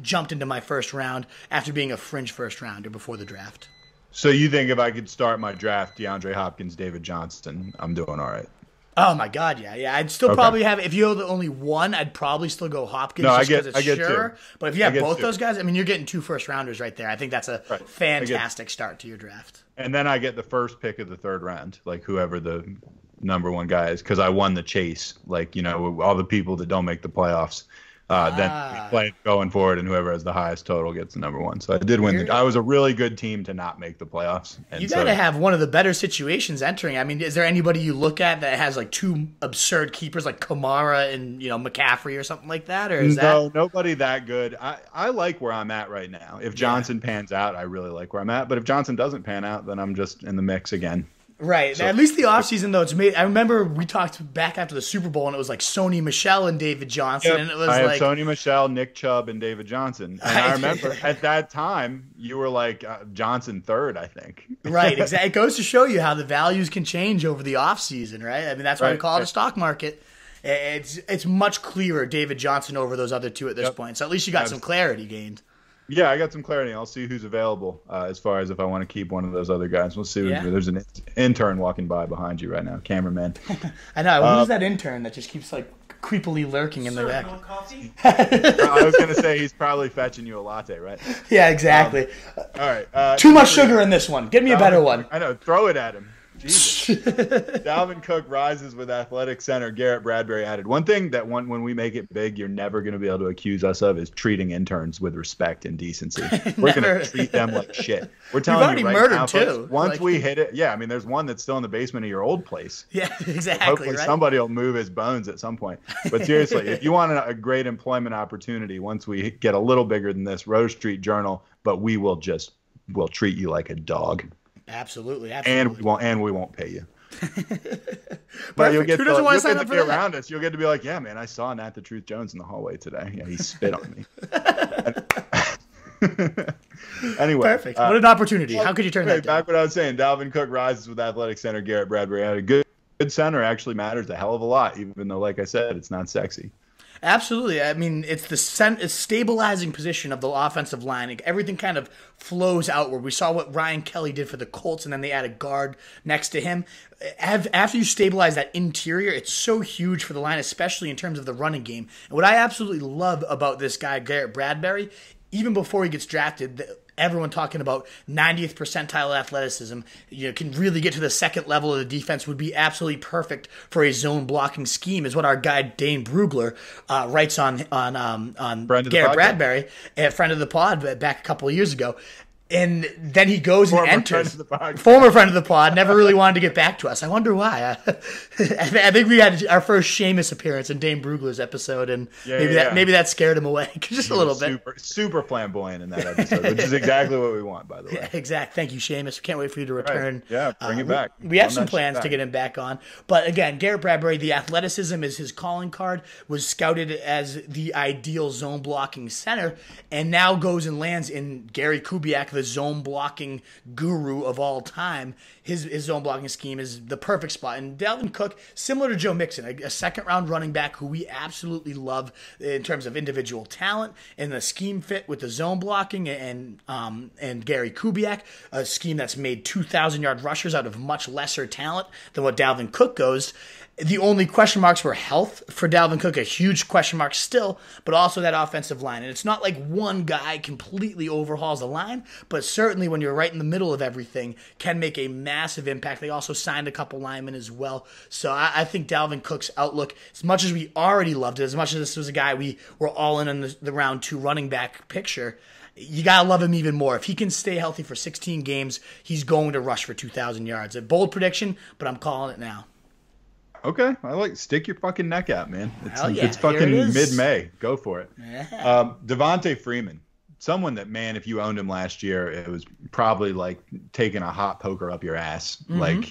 jumped into my first round after being a fringe first rounder before the draft. So you think if I could start my draft, DeAndre Hopkins, David Johnson, I'm doing all right? Oh my God, yeah. I'd still probably have, if you have only one, I'd probably still go Hopkins. No, just I get sure. two. But if you have both those guys, I mean, you're getting 2 first rounders right there. I think that's a fantastic start to your draft. And then I get the first pick of the 3rd round, like whoever the number 1 guy is, because I won the chase. Like, all the people that don't make the playoffs. Then we play going forward, and whoever has the highest total gets the number 1. So I did win. I was a really good team to not make the playoffs. And you got to have one of the better situations entering. I mean, is there anybody you look at that has like 2 absurd keepers like Kamara and McCaffrey or something like that? Or is nobody that good. I like where I'm at right now. If Johnson pans out, I really like where I'm at. But if Johnson doesn't pan out, then I'm just in the mix again. Right. So, at least the offseason, though, it's made. I remember we talked back after the Super Bowl, and it was like Sony Michel and David Johnson. Yep. And it was I had Sony Michel, Nick Chubb, and David Johnson. And I remember at that time, you were like Johnson 3rd, I think. Right. Exactly. It goes to show you how the values can change over the offseason, right? I mean, that's why we call it a stock market. It's much clearer David Johnson over those other 2 at this point. So at least you got some clarity gained. Yeah, I got some clarity. I'll see who's available as far as if I want to keep one of those other guys. We'll see. There's an intern walking by behind you right now, cameraman. I know. Who's that intern that just keeps like creepily lurking in the back? I was going to say he's probably fetching you a latte, right? Yeah, exactly. All right. Too much sugar in this one. Give me a better one. I know. Throw it at him. Jesus. Dalvin Cook rises with athletic center Garrett Bradbury added. One thing that when we make it big, you're never going to be able to accuse us of is treating interns with respect and decency. We're going to treat them like shit. We're telling you right now, folks, once we hit it, I mean, there's one that's still in the basement of your old place. Yeah, exactly. Hopefully somebody will move his bones at some point. But seriously, if you want a great employment opportunity, once we get a little bigger than this, Rose Street Journal, but we'll treat you like a dog. Absolutely. And we won't pay you. But you'll get to be around us. You'll get to be like, yeah, man, I saw Nat the Truth Jones in the hallway today. Yeah, he spit on me. Anyway, perfect. What an opportunity. How could you turn that down? Back what I was saying. Dalvin Cook rises with athletic center Garrett Bradbury. A good center actually matters a hell of a lot, even though, like I said, it's not sexy. Absolutely. I mean, it's the stabilizing position of the offensive line. Everything kind of flows outward. We saw what Ryan Kelly did for the Colts, and then they add a guard next to him. After you stabilize that interior, it's so huge for the line, especially in terms of the running game. And what I absolutely love about this guy, Garrett Bradbury, even before he gets drafted, everyone talking about 90th percentile athleticism, can really get to the second level of the defense, would be absolutely perfect for a zone blocking scheme, is what our guy Dane Brugler writes on Garrett Bradbury, a friend of the pod back a couple of years ago. And then he goes and enters. Former friend of the pod, never really wanted to get back to us. I wonder why. I think we had our first Seamus appearance in Dane Brugler's episode, and maybe that scared him away just a little bit. Super flamboyant in that episode, which is exactly what we want, by the way. Yeah, exactly. Thank you, Seamus. Can't wait for you to return. Right. Yeah, bring it back. We have some plans to get him back on. But again, Garrett Bradbury, the athleticism is his calling card, was scouted as the ideal zone blocking center, and now goes and lands in Gary Kubiak, the zone blocking guru of all time. His zone blocking scheme is the perfect spot. And Dalvin Cook, similar to Joe Mixon, a second-round running back who we absolutely love in terms of individual talent and the scheme fit with the zone blocking, and Gary Kubiak, a scheme that's made 2,000-yard rushers out of much lesser talent than what Dalvin Cook goes. The only question marks were health for Dalvin Cook, a huge question mark still, but also that offensive line. And it's not like one guy completely overhauls the line, but certainly when you're right in the middle of everything, can make a massive impact. They also signed a couple linemen as well. So I think Dalvin Cook's outlook, as much as we already loved it, as much as this was a guy we were all in on the round 2 running back picture, you got to love him even more. If he can stay healthy for 16 games, he's going to rush for 2,000 yards. A bold prediction, but I'm calling it now. Okay, I like stick your fucking neck out, man. It's fucking mid-May. Go for it. Yeah. Devonta Freeman, someone that, man, if you owned him last year, it was probably like taking a hot poker up your ass, Fun.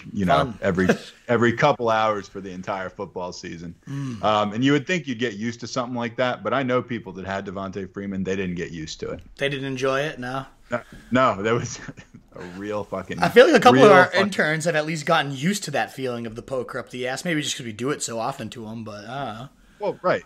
every couple hours for the entire football season. And you would think you'd get used to something like that, but I know people that had Devonta Freeman, they didn't get used to it. They didn't enjoy it? No, that was a real fucking... I feel like a couple of our interns have at least gotten used to that feeling of the poker up the ass. Maybe just because we do it so often to them, but I don't know. Well, right.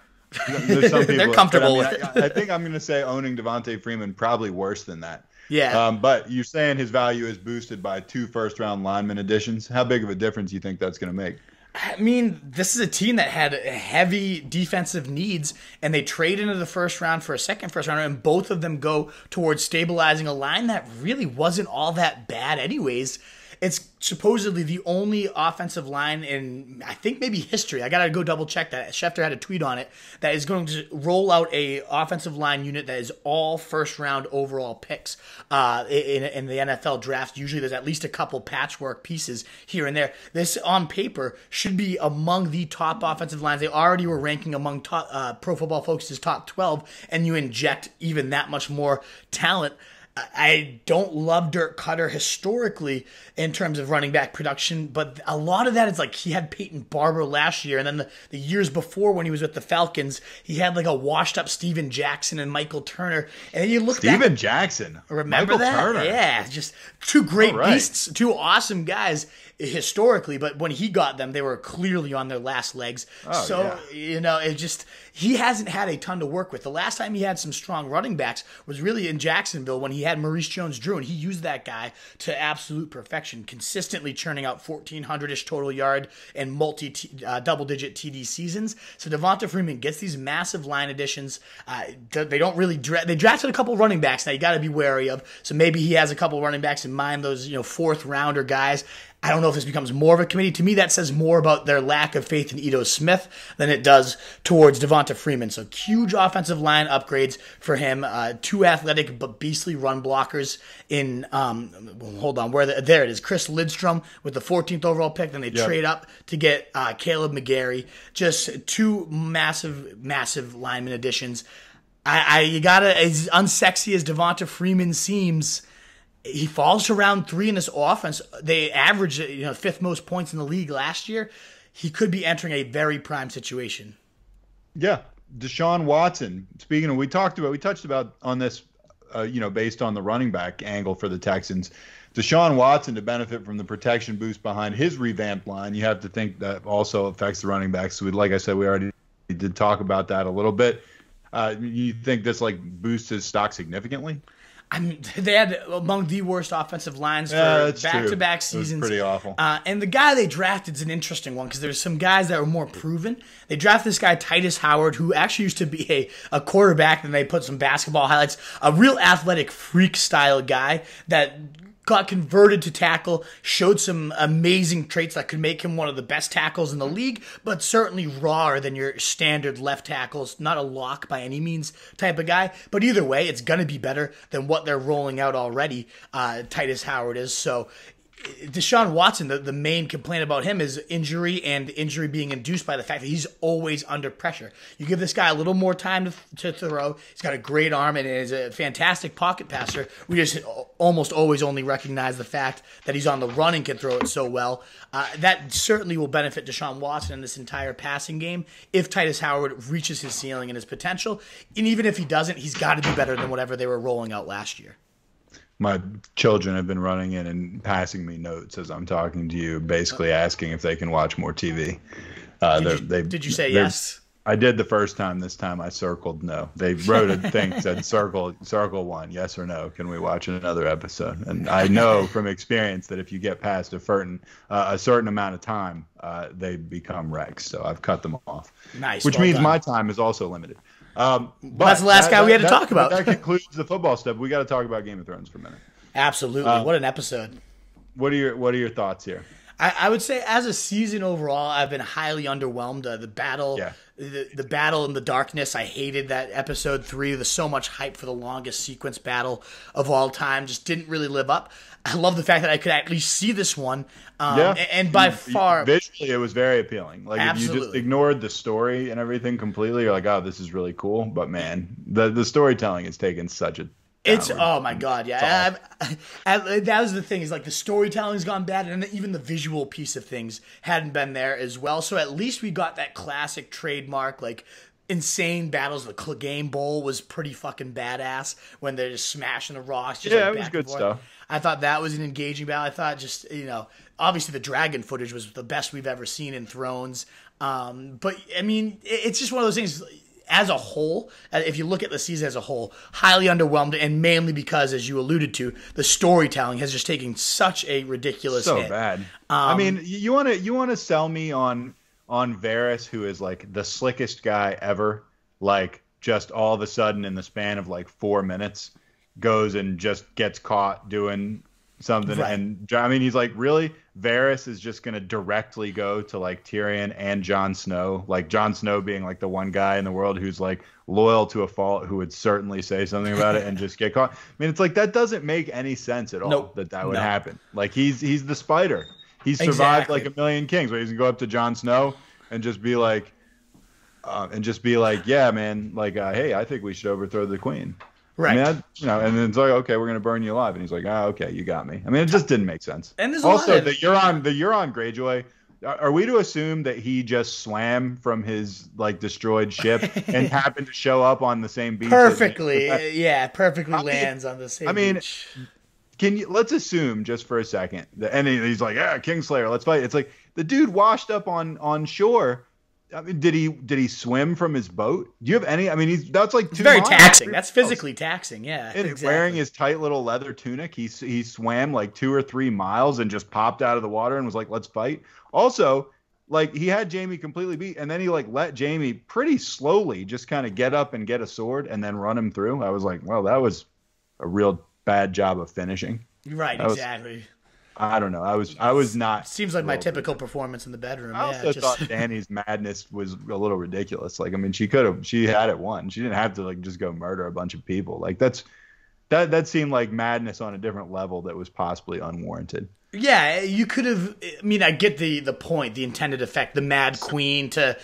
There's some people they're comfortable with it. I think I'm going to say owning Devonta Freeman probably worse than that. Yeah. But you're saying his value is boosted by 2 first-round lineman additions. How big of a difference do you think that's going to make? I mean, this is a team that had heavy defensive needs, and they trade into the first round for a second first rounder, and both of them go towards stabilizing a line that really wasn't all that bad anyways. It's supposedly the only offensive line in, I think, maybe history. I got to go double check that. Schefter had a tweet on it that is going to roll out a offensive line unit that is all first round overall picks in the NFL draft. Usually there's at least a couple patchwork pieces here and there. This on paper should be among the top offensive lines. They already were ranking among top, Pro Football Focus's top 12, and you inject even that much more talent. I don't love Dirk Cutter historically in terms of running back production, but a lot of that is like he had Peyton Barber last year, and then the years before when he was with the Falcons, he had like a washed-up Steven Jackson and Michael Turner. And then you look back... Steven Jackson? Remember Michael that? Turner. Yeah, just two great beasts, two awesome guys historically, but when he got them, they were clearly on their last legs. It just... He hasn't had a ton to work with. The last time he had some strong running backs was really in Jacksonville when he had Maurice Jones-Drew, and he used that guy to absolute perfection, consistently churning out 1,400-ish total yard and double-digit TD seasons. So Devonta Freeman gets these massive line additions. They don't really they drafted a couple running backs now you got to be wary of. So maybe he has a couple running backs in mind, those fourth-rounder guys. I don't know if this becomes more of a committee. To me, that says more about their lack of faith in Ito Smith than it does towards Devonta Freeman. So huge offensive line upgrades for him. 2 athletic but beastly run blockers in, there it is. Chris Lidstrom with the 14th overall pick. Then they trade up to get Caleb McGarry. Just 2 massive lineman additions. As unsexy as Devonta Freeman seems, he falls to round 3 in this offense. They averaged 5th most points in the league last year. He could be entering a very prime situation. Yeah, Deshaun Watson. Speaking of, we touched about on this, based on the running back angle for the Texans. Deshaun Watson, to benefit from the protection boost behind his revamped line, you have to think that also affects the running backs. So like I said, we already did talk about that a little bit. You think this boosts his stock significantly? They had among the worst offensive lines for back-to-back seasons. Pretty awful. And the guy they drafted is an interesting one because there's some guys that were more proven. They drafted this guy, Titus Howard, who actually used to be a quarterback, and they put some basketball highlights. A real athletic freak-style guy that got converted to tackle, showed some amazing traits that could make him one of the best tackles in the league, but certainly rawer than your standard left tackles. Not a lock by any means type of guy, but either way, it's going to be better than what they're rolling out already, Titus Howard is. So Deshaun Watson, the main complaint about him is injury, and injury being induced by the fact that he's always under pressure. You give this guy a little more time to throw. He's got a great arm and is a fantastic pocket passer. We just almost always only recognize the fact that he's on the run and can throw it so well. That certainly will benefit Deshaun Watson in this entire passing game if Titus Howard reaches his ceiling and his potential. And even if he doesn't, he's got to be better than whatever they were rolling out last year. My children have been running in and passing me notes as I'm talking to you, basically asking if they can watch more TV. Did you say yes? I did the first time. This time I circled no. They wrote a thing that said circle one, yes or no. Can we watch another episode? And I know from experience that if you get past a certain amount of time, they become wrecks. So I've cut them off. Nice. Which means my time is also limited. But that's the last guy we had to talk about. That concludes the football stuff. We got to talk about Game of Thrones for a minute. Absolutely. What an episode. What are your thoughts here? I would say as a season overall, I've been highly underwhelmed. The battle, the battle in the darkness. I hated that episode 3. There's so much hype for the longest sequence battle of all time. Just didn't really live up. I love the fact that I could at least see this one. And by far, visually, it was very appealing. Like absolutely. If you just ignored the story and everything completely, you're like, oh, this is really cool. But man, the storytelling has taken such a oh my god, yeah. That was the thing, is like the storytelling's gone bad, and even the visual piece of things hadn't been there as well. So at least we got that classic trademark, like insane battles. The Clegane Bowl was pretty fucking badass when they're just smashing the rocks. Just it was good stuff. I thought that was an engaging battle. I thought just, obviously the dragon footage was the best we've ever seen in Thrones. But I mean, it's just one of those things. As a whole, if you look at the season as a whole, highly underwhelmed, and mainly because, as you alluded to, the storytelling has just taken such a ridiculous hit. Bad. I mean, you want to sell me on Varys, who is like the slickest guy ever, like just all of a sudden in the span of like 4 minutes goes and just gets caught doing something. Right. And I mean, he's like, really? Varys is just going to directly go to like Tyrion and Jon Snow, like Jon Snow being like the one guy in the world who's like loyal to a fault, who would certainly say something about it and just get caught. I mean, it's like, that doesn't make any sense at all. That would happen. Like he's the spider. He's survived like a million kings. Where he's gonna go up to Jon Snow and just be like, yeah, man, like, hey, I think we should overthrow the queen. Right. I mean, and then it's like, okay, we're going to burn you alive. And he's like, okay, you got me. I mean, it just didn't make sense. And there's also the Euron Greyjoy. Are we to assume that he just swam from his like destroyed ship and happened to show up on the same beach? Perfectly. Lands on the same beach. Let's assume just for a second that, and he's like, yeah, Kingslayer, let's fight. It's like the dude washed up on shore. I mean, did he swim from his boat? Do you have any? I mean, that's like it's very taxing. That's physically taxing. Yeah, and exactly. Wearing his tight little leather tunic, he swam like 2 or 3 miles and just popped out of the water and was like, "Let's fight." Also, like he had Jaime completely beat, and then he like let Jaime pretty slowly just kind of get up and get a sword and then run him through. I was like, well, that was a real bad job of finishing. Right, exactly. I don't know. I was not. Seems like my typical performance in the bedroom. I also thought Dany's madness was a little ridiculous. Like, I mean, she had it won. She didn't have to like just go murder a bunch of people. Like that seemed like madness on a different level that was possibly unwarranted. Yeah, you could have. I mean, I get the point, the intended effect, the Mad Queen to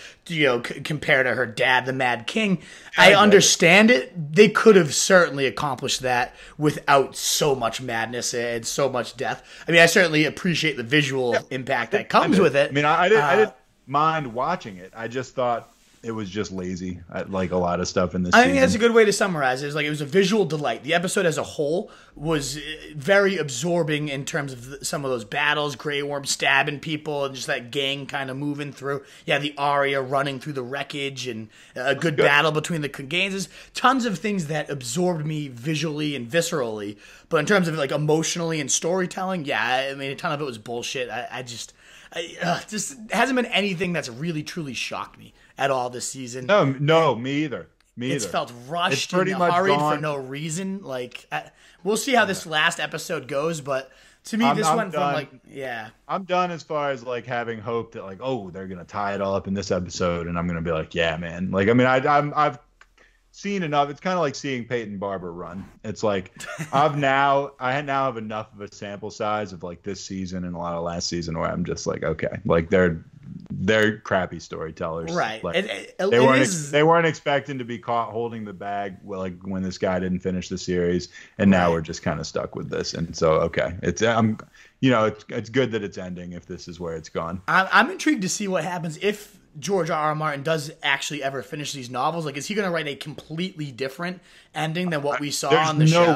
compare to her dad, the Mad King. I understand it. They could have certainly accomplished that without so much madness and so much death. I mean, I certainly appreciate the visual impact that comes with it. I mean, I didn't mind watching it. I just thought it was just lazy. Like a lot of stuff in this I season. think that's a good way to summarize it. It was a visual delight. The episode as a whole was very absorbing in terms of some of those battles, Grey Worm stabbing people, and just that gang kind of moving through. Yeah, the Arya running through the wreckage, and a good battle between the Cleganses. Tons of things that absorbed me visually and viscerally. But in terms of like emotionally and storytelling, yeah, I mean, a ton of it was bullshit. Just hasn't been anything that's really truly shocked me at all this season. No, me either. It's felt rushed and hurried for no reason. Like, we'll see how this last episode goes, but to me, this went from like, yeah. I'm done as far as like having hope that like, oh, they're gonna tie it all up in this episode, and I'm gonna be like, yeah, man. Like, I mean, I've seen enough. It's kind of like seeing Peyton Barber run. It's like I now have enough of a sample size of like this season and a lot of last season where I'm just like, okay, like they're crappy storytellers, right? Like, they weren't expecting to be caught holding the bag like when this guy didn't finish the series, and now we're just kind of stuck with this. And so, okay, it's good that it's ending if this is where it's gone. I'm intrigued to see what happens if George R.R. Martin does actually ever finish these novels. Like, is he going to write a completely different ending than what we saw on the show?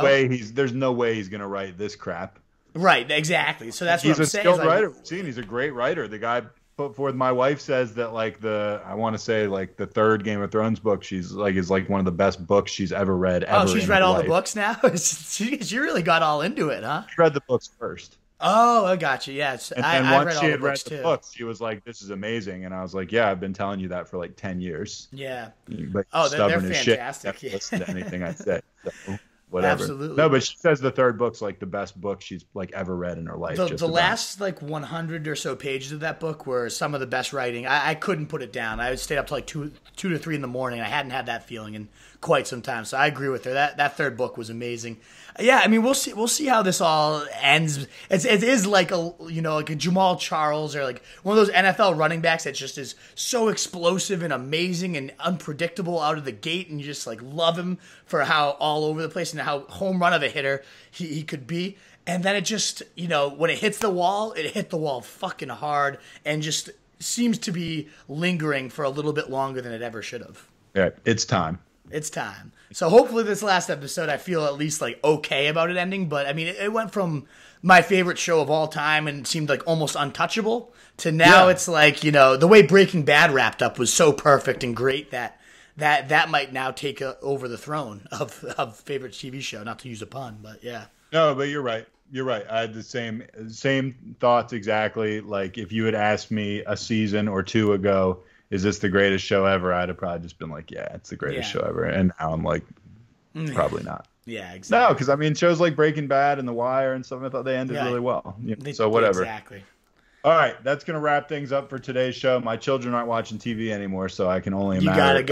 There's no way he's going to write this crap. Right, exactly. So that's what I'm saying. He's a skilled writer. He's a great writer. The guy put forth. My wife says that like I want to say like the third Game of Thrones book is like one of the best books she's ever read. Oh, she's read all the books now. She really got all into it, huh? She read the books first. Oh, I got you. Yes, and once she had read the books, she was like, "This is amazing," and I was like, "Yeah, I've been telling you that for like 10 years." Yeah. But they're fantastic. Shit. Listen to anything I say. So, whatever. Absolutely. No, but she says the third book's like the best book she's like ever read in her life. The last like 100 or so pages of that book were some of the best writing. I couldn't put it down. I would stay up till like 2 to 3 in the morning. I hadn't had that feeling in quite some time. So I agree with her. That third book was amazing. Yeah, I mean, we'll see how this all ends. It is like like a Jamal Charles or like one of those NFL running backs that just is so explosive and amazing and unpredictable out of the gate, and you just like love him for how all over the place and how home run of a hitter he could be. And then it just, when it hits the wall, it hit the wall fucking hard and just seems to be lingering for a little bit longer than it ever should have. Yeah, it's time. It's time. So hopefully this last episode, I feel at least like okay about it ending. But I mean, it went from my favorite show of all time and seemed like almost untouchable to now it's like, the way Breaking Bad wrapped up was so perfect and great that might now take over the throne of favorite TV show. Not to use a pun, but yeah. No, but you're right. You're right. I had the same thoughts exactly. Like if you had asked me a season or two ago, is this the greatest show ever? I'd have probably just been like, yeah, it's the greatest show ever. And now I'm like, probably not. Yeah, exactly. No, because I mean, shows like Breaking Bad and The Wire and stuff, I thought they ended really well. So whatever. Exactly. All right, that's going to wrap things up for today's show. My children aren't watching TV anymore, so I can only imagine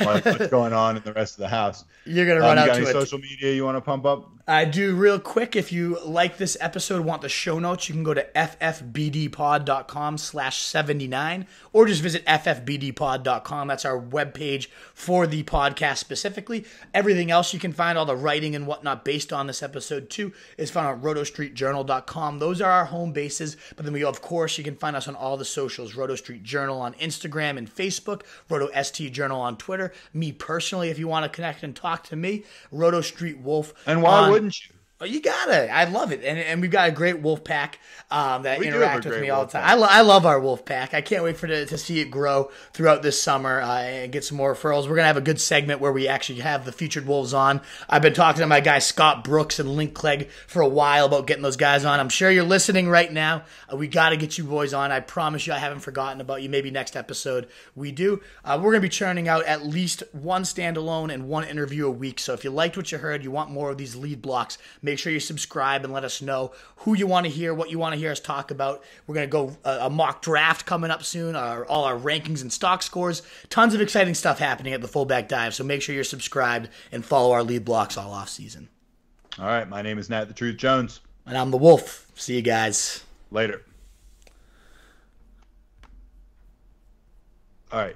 what's going on in the rest of the house. You're going to run out to it. Social media you want to pump up? I do real quick. If you like this episode, want the show notes, you can go to ffbdpod.com/79 or just visit ffbdpod.com. That's our webpage for the podcast specifically. Everything else you can find, all the writing and whatnot based on this episode too, is found on rotostreetjournal.com. Those are our home bases. But then of course, you can find us on all the socials. Roto Street Journal on Instagram and Facebook. Roto ST Journal on Twitter. Me personally, if you want to connect and talk to me, Roto Street Wolf. And why wouldn't you? Oh, you gotta. I love it. And we've got a great wolf pack that interact with me all the time. I love our wolf pack. I can't wait to see it grow throughout this summer and get some more referrals. We're going to have a good segment where we actually have the featured wolves on. I've been talking to my guy Scott Brooks and Link Clegg for a while about getting those guys on. I'm sure you're listening right now. We got to get you boys on. I promise you I haven't forgotten about you. Maybe next episode we do. We're going to be churning out at least one standalone and one interview a week. So if you liked what you heard, you want more of these lead blocks, make sure you subscribe and let us know who you want to hear, what you want to hear us talk about. We're going to go a mock draft coming up soon, all our rankings and stock scores. Tons of exciting stuff happening at the Fullback Dive, so make sure you're subscribed and follow our lead blocks all off season. All right, my name is Nat the Truth Jones. And I'm the Wolf. See you guys. Later. All right.